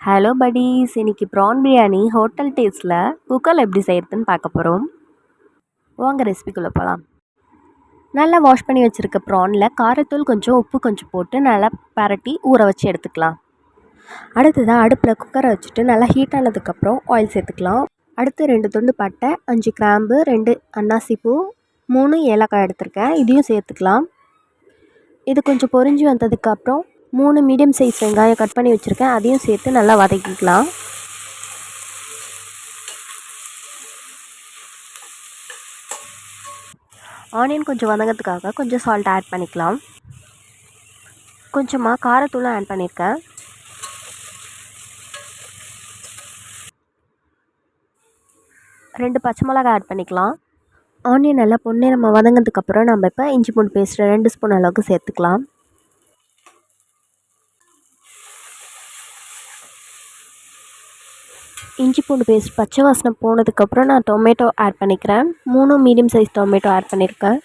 Hello படீஸ், இன்னைக்கு PRAN biryani hotel டேஸ்ட்டில் குக்கரில் எப்படி செய்கிறதுன்னு பார்க்க போகிறோம். வாங்க ரெசிபிக்குள்ளே போகலாம். நல்லா வாஷ் பண்ணி வச்சுருக்க ப்ரானில் காரத்தூள் கொஞ்சம், உப்பு கொஞ்சம் போட்டு நல்லா பரட்டி ஊற வச்சு எடுத்துக்கலாம். அடுத்ததாக அடுப்பில் குக்கரை வச்சுட்டு நல்லா ஹீட் ஆனதுக்கப்புறம் ஆயில் சேர்த்துக்கலாம். அடுத்து 2 துண்டு பட்டை, 5 கிராம்பு, 2 அன்னாசிப்பூ, 3 ஏலக்காய் எடுத்திருக்கேன். இதையும் சேர்த்துக்கலாம். இது கொஞ்சம் பொரிஞ்சு வந்ததுக்கப்புறம் 3 மீடியம் சைஸ் வெங்காயம் கட் பண்ணி வச்சுருக்கேன். அதையும் சேர்த்து நல்லா வதக்கிக்கலாம். ஆனியன் கொஞ்சம் வதங்கிறதுக்காக கொஞ்சம் சால்ட் ஆட் பண்ணிக்கலாம். கொஞ்சமாக காரத்தூளும் ஆட் பண்ணியிருக்கேன். ரெண்டு பச்சை மிளகாய் ஆட் பண்ணிக்கலாம். ஆனியன் நல்லா பொன்னிறமாக வதங்கிறதுக்கப்புறம் நம்ம இப்போ இஞ்சி பூண்டு பேஸ்ட் 2 ஸ்பூன் அளவுக்கு சேர்த்துக்கலாம். இஞ்சி பூண்டு பேஸ்ட் பச்சை வாசனை போனதுக்கப்புறம் நான் டொமேட்டோ ஆட் பண்ணிக்கிறேன். 3 மீடியம் சைஸ் டொமேட்டோ ஆட் பண்ணியிருக்கேன்.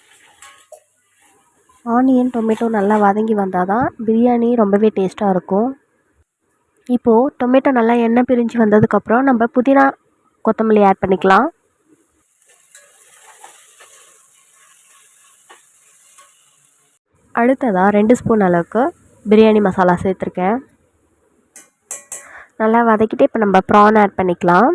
ஆனியன் டொமேட்டோ நல்லா வதங்கி வந்தால் தான் பிரியாணி ரொம்பவே டேஸ்ட்டாக இருக்கும். இப்போது டொமேட்டோ நல்லா எண்ணெய் பிரிஞ்சு வந்ததுக்கப்புறம் நம்ம புதினா கொத்தமல்லி ஆட் பண்ணிக்கலாம். அடுத்ததாக 2 ஸ்பூன் அளவுக்கு பிரியாணி மசாலா சேர்த்துருக்கேன். நல்லா வதக்கிட்டு இப்போ நம்ம ப்ரான் ஆட் பண்ணிக்கலாம்.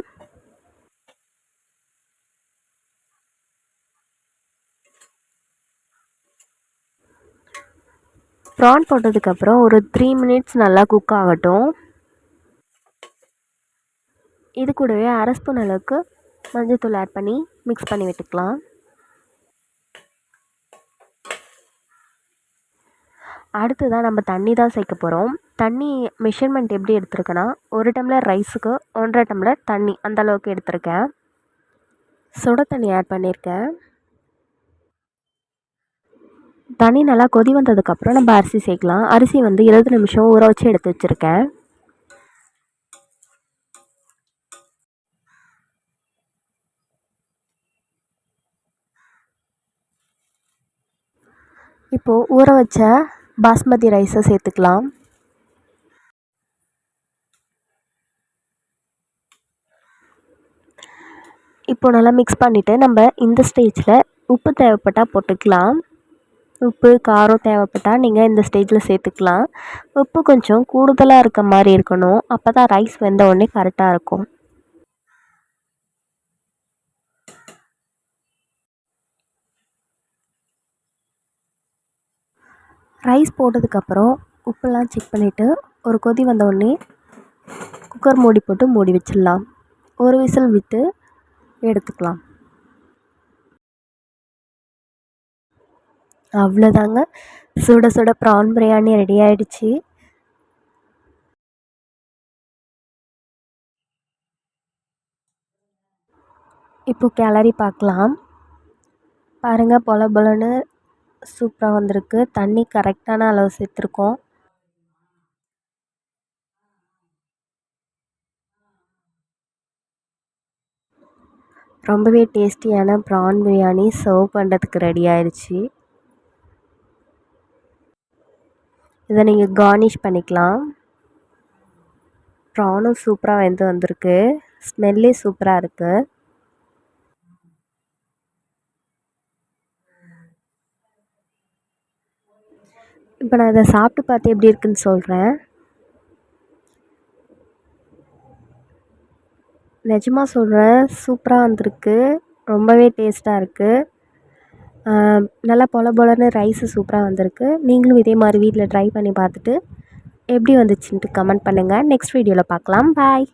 ப்ரான் போட்டதுக்கப்புறம் ஒரு 3 மினிட்ஸ் நல்லா குக் ஆகட்டும். இது கூடவே 1/2 ஸ்பூன் அளவுக்கு மஞ்சள்தூள் ஆட் பண்ணி மிக்ஸ் பண்ணி விட்டுக்கலாம். அடுத்ததாக நம்ம தண்ணி தான் சேர்க்க போகிறோம். தண்ணி மெஷர்மெண்ட் எப்படி எடுத்துருக்கேன்னா, 1 டம்ளர் ரைஸுக்கு 1.5 டம்ளர் தண்ணி அந்த அளவுக்கு எடுத்திருக்கேன். சுட தண்ணி ஆட் பண்ணியிருக்கேன். தண்ணி நல்லா கொதி வந்ததுக்கப்புறம் நம்ம அரிசி சேர்க்கலாம். அரிசி 20 நிமிஷம் ஊற வச்சு எடுத்து வச்சுருக்கேன். இப்போது ஊற வச்ச பாஸ்மதி ரைஸை சேர்த்துக்கலாம். இப்போது நல்லா மிக்ஸ் பண்ணிவிட்டு நம்ம இந்த ஸ்டேஜில் உப்பு தேவைப்பட்டால் போட்டுக்கலாம். உப்பு காரம் தேவைப்பட்டால் நீங்கள் இந்த ஸ்டேஜில் சேர்த்துக்கலாம். உப்பு கொஞ்சம் கூடுதலாக இருக்க மாதிரி இருக்கணும். அப்போ தான் ரைஸ் வெந்த உடனே கரெக்டாக இருக்கும். ரைஸ் போட்டதுக்கப்புறம் உப்பெல்லாம் செக் பண்ணிவிட்டு ஒரு கொதி வந்த உடனே குக்கர் மூடி போட்டு மூடி வச்சிடலாம். ஒரு விசில் விட்டு எடுத்துக்கலாம். அவ்வளோதாங்க, சுட சுட ப்ரான் பிரியாணி ரெடி ஆகிடுச்சு. இப்போ கிளறி பார்க்கலாம். பாருங்கள், பொல பொலன்னு சூப்பராக வந்திருக்கு. தண்ணி கரெக்டான அளவு சேர்த்துருக்கோம். ரொம்பவே டேஸ்டியான ப்ரான் பிரியாணி சர்வ் பண்ணுறதுக்கு ரெடி ஆயிடுச்சு. இதை நீங்கள் கார்னிஷ் பண்ணிக்கலாம். ப்ரானும் சூப்பராக வெந்து வந்திருக்கு. ஸ்மெல்லே சூப்பராக இருக்குது. இப்போ நான் இதை சாப்பிட்டு பார்த்து எப்படி இருக்குன்னு சொல்கிறேன். நிஜமாக சொல்கிறேன், சூப்பராக வந்திருக்கு. ரொம்பவே டேஸ்ட்டாக இருக்குது. நல்லா பொல பொலன்னு ரைஸு சூப்பராக வந்திருக்கு. நீங்களும் இதே மாதிரி வீட்டில் ட்ரை பண்ணி பார்த்துட்டு எப்படி வந்துச்சுன்ட்டு கமெண்ட் பண்ணுங்கள். நெக்ஸ்ட் வீடியோவில் பார்க்கலாம். பாய்.